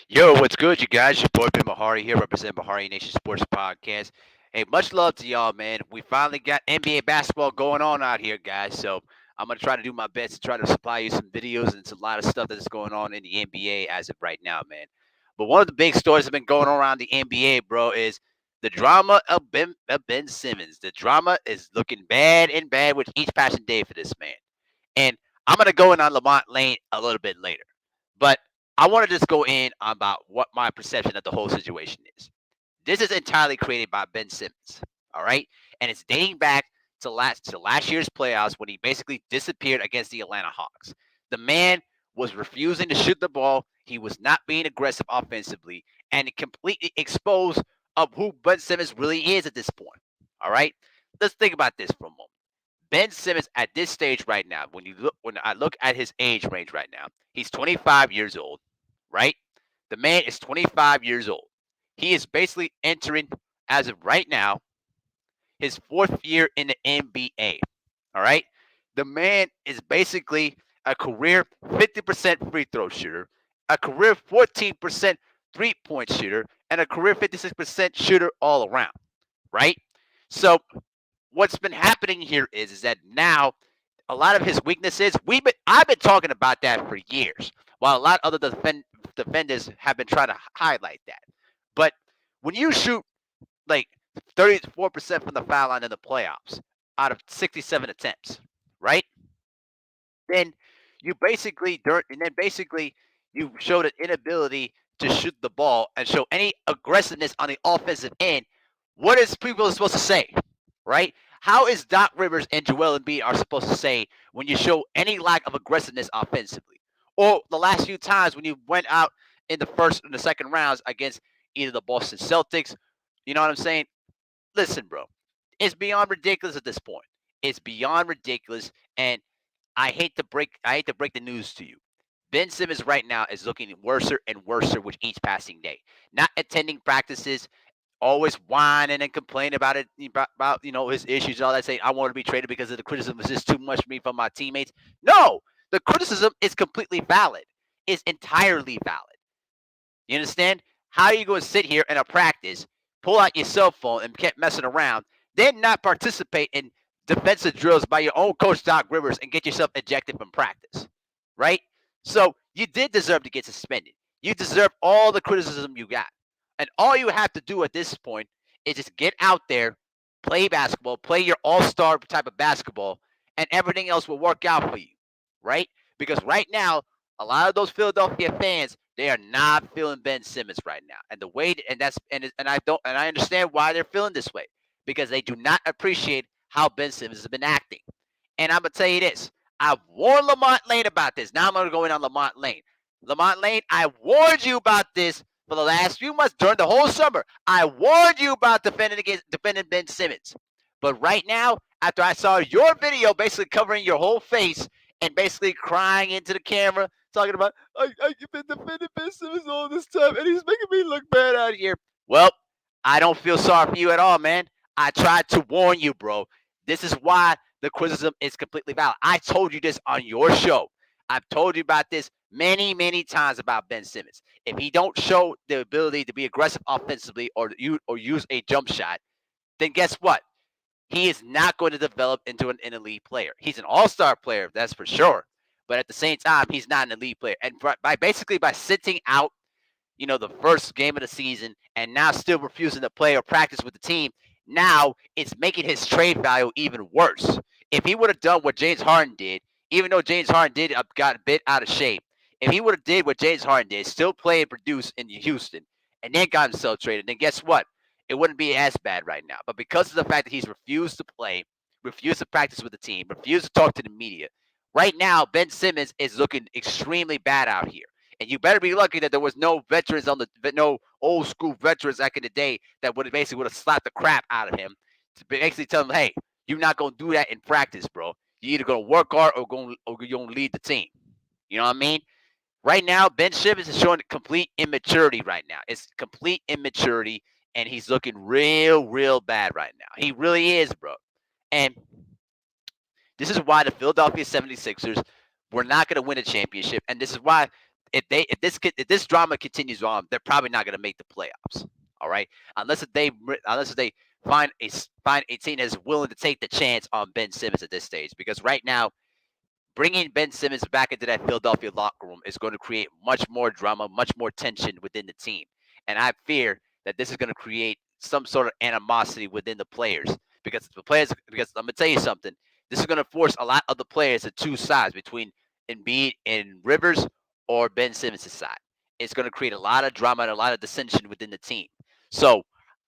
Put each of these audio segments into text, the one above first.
Yo, what's good, you guys? Your boy Ben Bahari here, representing Bahari Nation Sports Podcast. Hey, much love to y'all, man. We finally got NBA basketball going on out here, guys. So I'm gonna try to do my best to try to supply you some videos and some, a lot of stuff that's going on in the NBA as of right now, man. But one of the big stories that have been going on around the NBA, bro, is the drama of Ben Simmons. The drama is looking bad and bad with each passing day for this man. And I'm gonna go in on Lamont Lane a little bit later. But I want to just go in on about what my perception of the whole situation is. This is entirely created by Ben Simmons. All right. And it's dating back to last year's playoffs when he basically disappeared against the Atlanta Hawks. The man was refusing to shoot the ball. He was not being aggressive offensively, and it completely exposed of who Ben Simmons really is at this point. All right. Let's think about this for a moment. Ben Simmons at this stage right now, when I look at his age range right now, he's 25 years old, right? The man is 25 years old. He is basically entering, as of right now, his fourth year in the NBA. All right. The man is basically a career 50% free throw shooter, a career 14% 3-point shooter, and a career 56% shooter all around, right? So what's been happening here is that now a lot of his weaknesses I've been talking about that for years, while a lot of other defenders have been trying to highlight that. But when you shoot like 34% from the foul line in the playoffs out of 67 attempts, right? Then basically you showed an inability to shoot the ball and show any aggressiveness on the offensive end. What is people supposed to say, right? How is Doc Rivers and Joel Embiid are supposed to say when you show any lack of aggressiveness offensively, or the last few times when you went out in the first and the second rounds against either the Boston Celtics? You know what I'm saying? Listen, bro, it's beyond ridiculous at this point. It's beyond ridiculous, and I hate to break the news to you. Ben Simmons right now is looking worse and worse with each passing day. Not attending practices, always whining and complaining about it, about his issues and all that. Saying I want to be traded because of the criticism was just too much for me from my teammates. No, the criticism is completely valid. It's entirely valid. You understand? How are you going to sit here in a practice, pull out your cell phone and keep messing around, then not participate in defensive drills by your own coach Doc Rivers and get yourself ejected from practice, right? So you did deserve to get suspended. You deserve all the criticism you got, and all you have to do at this point is just get out there, play basketball, play your all-star type of basketball, and everything else will work out for you, right? Because right now a lot of those Philadelphia fans, they are not feeling Ben Simmons right now, and the way and that's and I don't and I understand why they're feeling this way because they do not appreciate how Ben Simmons has been acting. And I'm gonna tell you this: I warned Lamont Lane about this. Now I'm gonna go in on Lamont Lane. Lamont Lane, I warned you about this for the last few months during the whole summer. I warned you about defending Ben Simmons. But right now, after I saw your video basically covering your whole face and basically crying into the camera, talking about I've been defending Ben Simmons all this time and he's making me look bad out here. Well, I don't feel sorry for you at all, man. I tried to warn you, bro. This is why the criticism is completely valid. I told you this on your show. I've told you about this many, many times about Ben Simmons. If he don't show the ability to be aggressive offensively or use a jump shot, then guess what? He is not going to develop into an elite player. He's an all-star player, that's for sure. But at the same time, he's not an elite player. And by sitting out, the first game of the season and now still refusing to play or practice with the team, now it's making his trade value even worse. If he would have done what James Harden did, even though James Harden did got a bit out of shape, if he would have did what James Harden did, still play and produce in Houston, and then got himself traded, then guess what? It wouldn't be as bad right now. But because of the fact that he's refused to play, refused to practice with the team, refused to talk to the media, right now Ben Simmons is looking extremely bad out here. And you better be lucky that there was no veterans no old school veterans back in the day that would have slapped the crap out of him to basically tell him, hey, you're not gonna do that in practice, bro. You're either gonna work hard or you're gonna lead the team. You know what I mean? Right now, Ben Simmons is showing complete immaturity right now. It's complete immaturity, and he's looking real, real bad right now. He really is, bro. And this is why the Philadelphia 76ers were not going to win a championship. And this is why if this drama continues on, they're probably not going to make the playoffs. All right, unless they find a team that's willing to take the chance on Ben Simmons at this stage, because right now bringing Ben Simmons back into that Philadelphia locker room is going to create much more drama, much more tension within the team. And I fear that this is going to create some sort of animosity within the players, because I'm going to tell you something. This is going to force a lot of the players to choose sides between Embiid and Rivers or Ben Simmons' side. It's going to create a lot of drama and a lot of dissension within the team. So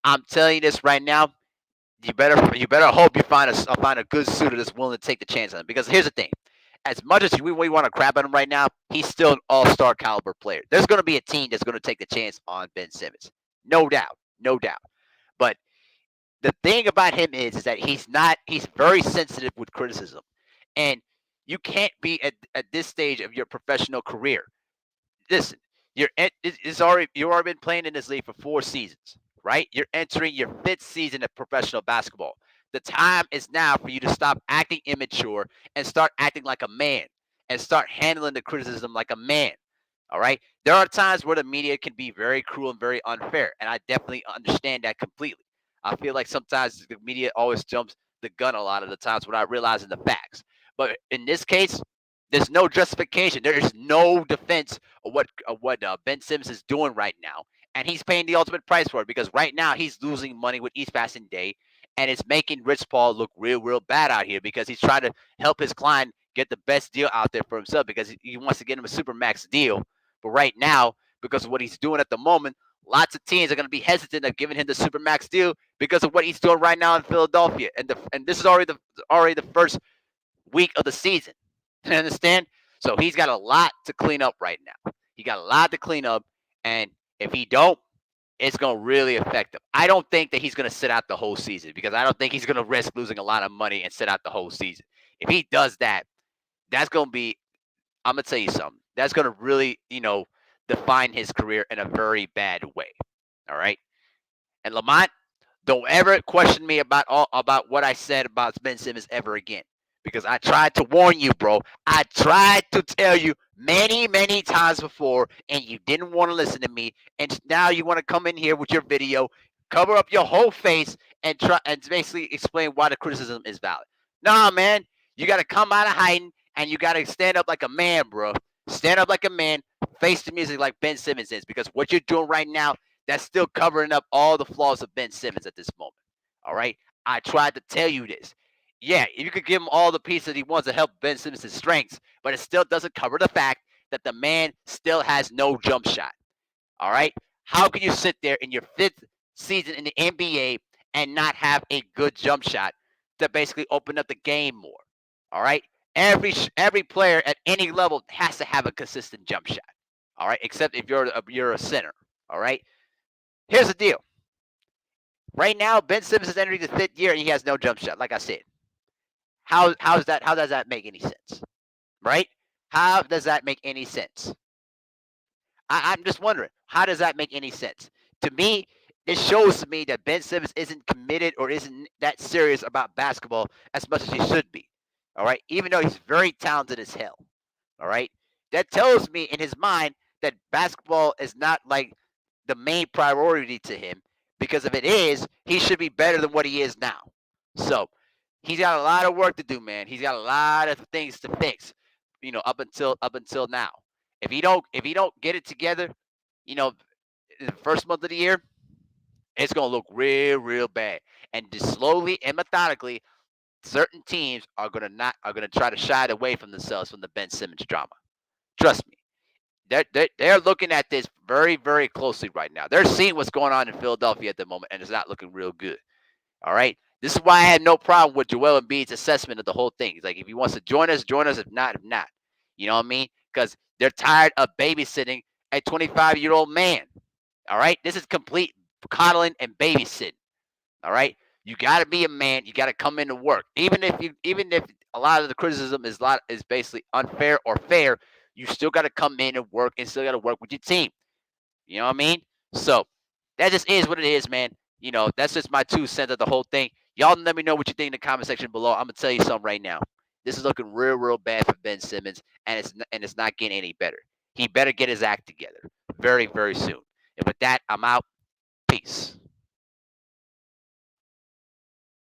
I'm telling you this right now. You better hope you find a good suitor that's willing to take the chance on him. Because here's the thing: as much as we want to crap at him right now, he's still an all-star caliber player. There's going to be a team that's going to take the chance on Ben Simmons, no doubt, no doubt. But the thing about him is that he's very sensitive with criticism, and you can't be at this stage of your professional career. Listen, you've already been playing in this league for 4 seasons, right? You're entering your 5th season of professional basketball. The time is now for you to stop acting immature and start acting like a man and start handling the criticism like a man. All right. There are times where the media can be very cruel and very unfair, and I definitely understand that completely. I feel like sometimes the media always jumps the gun a lot of the times without realizing the facts. But in this case, there's no justification. There is no defense of what Ben Simmons is doing right now, and he's paying the ultimate price for it, because right now he's losing money with each passing day, and it's making Rich Paul look real, real bad out here, because he's trying to help his client get the best deal out there for himself, because he wants to get him a super max deal. But right now, because of what he's doing at the moment, lots of teams are going to be hesitant of giving him the super max deal because of what he's doing right now in Philadelphia, and this is already the first week of the season. You understand? So he's got a lot to clean up right now. He got a lot to clean up, and if he don't, it's going to really affect him. I don't think that he's going to sit out the whole season, because I don't think he's going to risk losing a lot of money and sit out the whole season. If he does that, that's going to be, I'm going to tell you something. That's going to really, define his career in a very bad way. All right. And Lamont, don't ever question me about what I said about Ben Simmons ever again. Because I tried to warn you, bro. I tried to tell you many, many times before, and you didn't want to listen to me. And now you want to come in here with your video, cover up your whole face, and try and basically explain why the criticism is valid. Nah, man. You got to come out of hiding, and you got to stand up like a man, bro. Stand up like a man. Face the music like Ben Simmons is. Because what you're doing right now, that's still covering up all the flaws of Ben Simmons at this moment. All right? I tried to tell you this. Yeah, you could give him all the pieces he wants to help Ben Simmons' strengths, but it still doesn't cover the fact that the man still has no jump shot. All right? How can you sit there in your 5th season in the NBA and not have a good jump shot to basically open up the game more? All right? Every player at any level has to have a consistent jump shot. All right? Except if you're a center. All right? Here's the deal. Right now, Ben Simmons is entering the 5th year and he has no jump shot. Like I said, how does that make any sense? Right? How does that make any sense? I'm just wondering, how does that make any sense? To me, it shows to me that Ben Simmons isn't committed or isn't that serious about basketball as much as he should be. All right, even though he's very talented as hell. All right, that tells me in his mind that basketball is not like the main priority to him, because if it is, he should be better than what he is now. So he's got a lot of work to do, man. He's got a lot of things to fix, up until now. If he don't get it together, you know, in the first month of the year, it's gonna look real, real bad. And just slowly and methodically, certain teams are gonna try to shy away from themselves from the Ben Simmons drama. Trust me. They're looking at this very, very closely right now. They're seeing what's going on in Philadelphia at the moment, and it's not looking real good. All right. This is why I had no problem with Joel Embiid's assessment of the whole thing. He's like, if he wants to join us, join us. If not, if not. You know what I mean? Because they're tired of babysitting a 25-year-old man. All right. This is complete coddling and babysitting. All right. You got to be a man. You got to come into work. Even if a lot of the criticism is basically unfair or fair, you still got to come in and work, and still got to work with your team. You know what I mean? So that just is what it is, man. That's just my 2 cents of the whole thing. Y'all let me know what you think in the comment section below. I'm gonna tell you something right now. This is looking real, real bad for Ben Simmons, and it's not getting any better. He better get his act together very, very soon. And with that, I'm out. Peace.